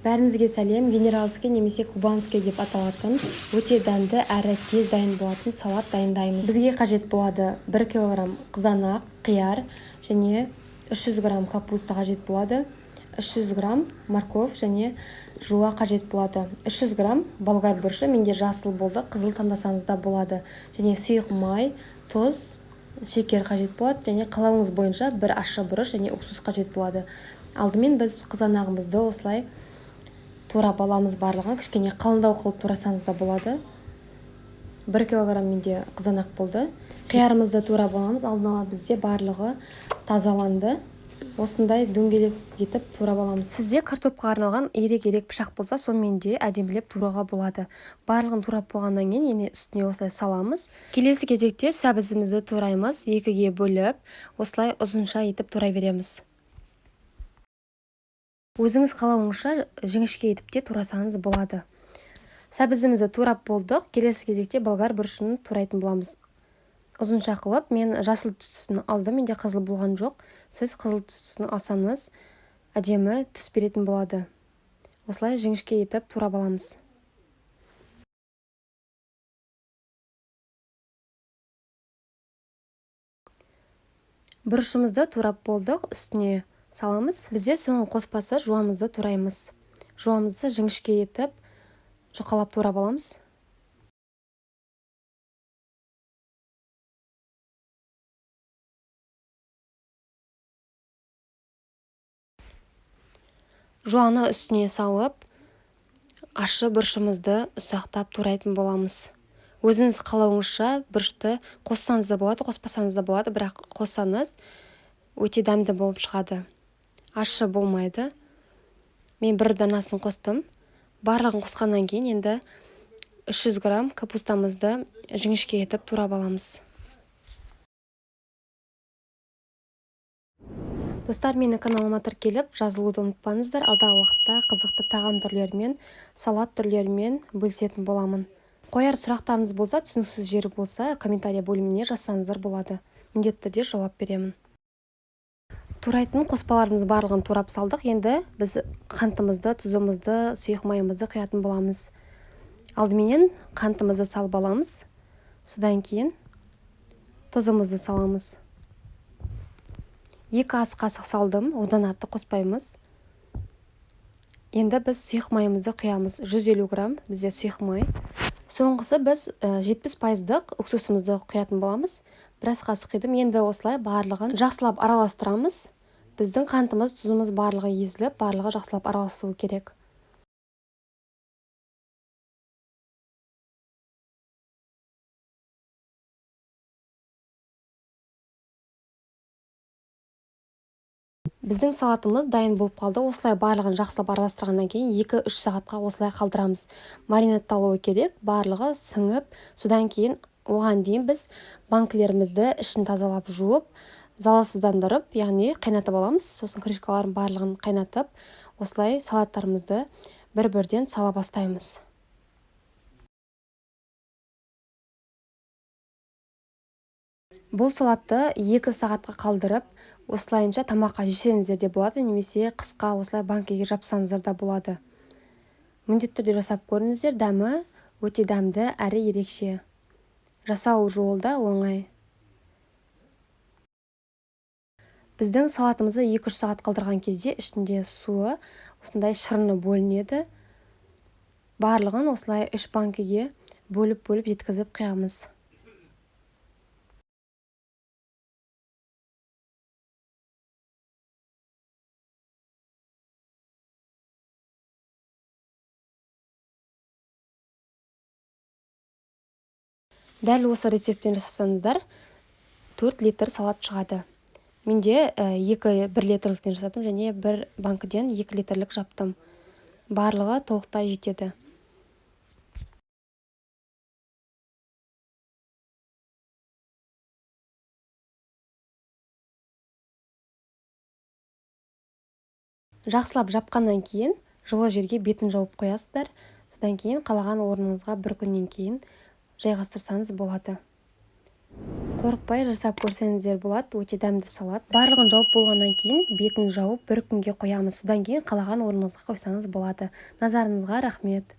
Бәріңізге сәлем. Генералский немесе кубанский деп аталатын өте дәмді әрі тез дайын болатын салат дайындаймыз. Бізге қажет болады 1 кг қызанақ, қияр және 300 г капуста қажет болады. 300 г морковь және жуа қажет болады. 300 г болгар бұрышы, менде жасыл болды, қызыл таңдасаңыз да болады. Және сұйық май, тұз, шекер қажет болады. Және қалауыңыз бойынша бір ащы бұрыш және уксус қажет болады. Алдымен біз қызанағымызды осылай турап аламыз барлығын. Кішкене қалыңдау қылып турасаңыз да болады. 1 кг менде қызанақ болды. Қиярымызды турап аламыз. Алдын ала бізде барлығы тазаланды. Осындай дөңгелек етіп турап аламыз. Сізде картопқа арналған ирек-ирек пышақ болса, сонымен де әдемілеп туруға болады. Барлығын турап болғаннан кейін енді үстіне осылай саламыз. Келесі кезекте сәбізімізді тураймыз. 2-ге бөліп, осылай ұзынша етіп турай береміз. Өзіңіз қалауыңызша жіңішке етіп те турасаңыз болады. Сәбізімізді турап болдық. Келесі кезекте болгар бұрышын турайтын боламыз. Ұзынша қылып, мен жасыл түстісін алдым, менде қызыл болған жоқ. Сіз қызыл түстісін алсаңыз, әдемі түс беретін болады. Осылай жіңішке етіп турап аламыз. Бұрышымызды турап болдық, үстіне саламыз. Бізде соңғы қоспасы жуамызды тураймыз. Жуамызды жіңішке етіп жұқалап турап аламыз. Жуаны үстіне салып, ащы бұрышымызды ұсақтап турайтын боламыз. Өзіңіз қалауыңызша бұрышты қоссаңыз да болады, қоспасаңыз да болады, бірақ қоссаңыз өте дәмді болып шығады. Ащы болмайды. Мен бір данасын қостым. Барлығын қосқаннан кейін енді 300 г капустамызды жіңішке етіп турап аламыз. Достар, менің каналыма тіркеліп, жазылуды ұмытпаңыздар. Алдағы уақытта қызықты тағам түрлерімен, салат түрлерімен бөлісетін боламын. Қояр сұрақтарыңыз болса, түсініксіз жері болса, комментария бөліміне жазсаңыздар болады. Міндетті түрде жауап беремін. Турайтын қоспаларымыз барлығын турап салдық. Енді біз қантымызды, тұзымызды, сұйық майымызды құятын боламыз. Алдыменен қантымызды салып аламыз. Содан кейін тұзымызды саламыз. 2 ас қасық салдым, одан артық қоспаймыз. Енді біз сұйық майымызды құямыз. 150 г бізде сұйық май. Соңғысы біз 70%-дық уксусымызды құятын боламыз. Біраз қасық құйдым. Енді осылай барлығын жақсылап араластырамыз. Біздің қантымыз, тұзымыз барлығы езіліп, барлығы жақсылап араласуы керек. Біздің салатымыз дайын болып қалды. Осылай барлығын жақсылап араластырғаннан кейін 2-3 сағатқа осылай қалдырамыз. Маринадталуы керек, барлығы сіңіп, содан кейін оған дейін біз банкілерімізді ішін тазалап жуып, залалсыздандырып, яғни қайнатып аламыз. Сосын крышкаларын барлығын қайнатып, осылай салаттарымызды бір-бірден сала бастаймыз. Бұл салатты 2 сағатқа қалдырып, осылайынша тамаққа жесеңіздер де болады, немесе қысқа осылай банкеге жапсаңыздар да болады. Міндетті түрде жасап көріңіздер, дәмі өте дәмді әрі ерекше. Жасау жолы да оңай. Біздің салатымызды 2-3 сағат қалдырған кезде ішінде суы осындай шырыны бөлінеді. Барлығын осылай 3 банкеге бөліп жеткізіп құямыз. Дәл осы рецептпен жасасаңыздар 4 литр салат шығады. Менде 1 литрліктен жасадым және 1 банкіден 2 литрлік жаптым. Барлығы толықтай жетеді. Жақсылап жапқаннан кейін жылы жерге бетін жауып қоясыздар. Содан кейін қалаған орныңызға 1 күннен кейін жайғастырсаңыз болады. Қорықпай жасап көрсеңіздер болады, өте дәмді салат. Барлығын жауып болғаннан кейін бетін жауып бір күнге қоямыз. Содан кейін қалаған орныңызға қойсаңыз болады. Назарыңызға рахмет.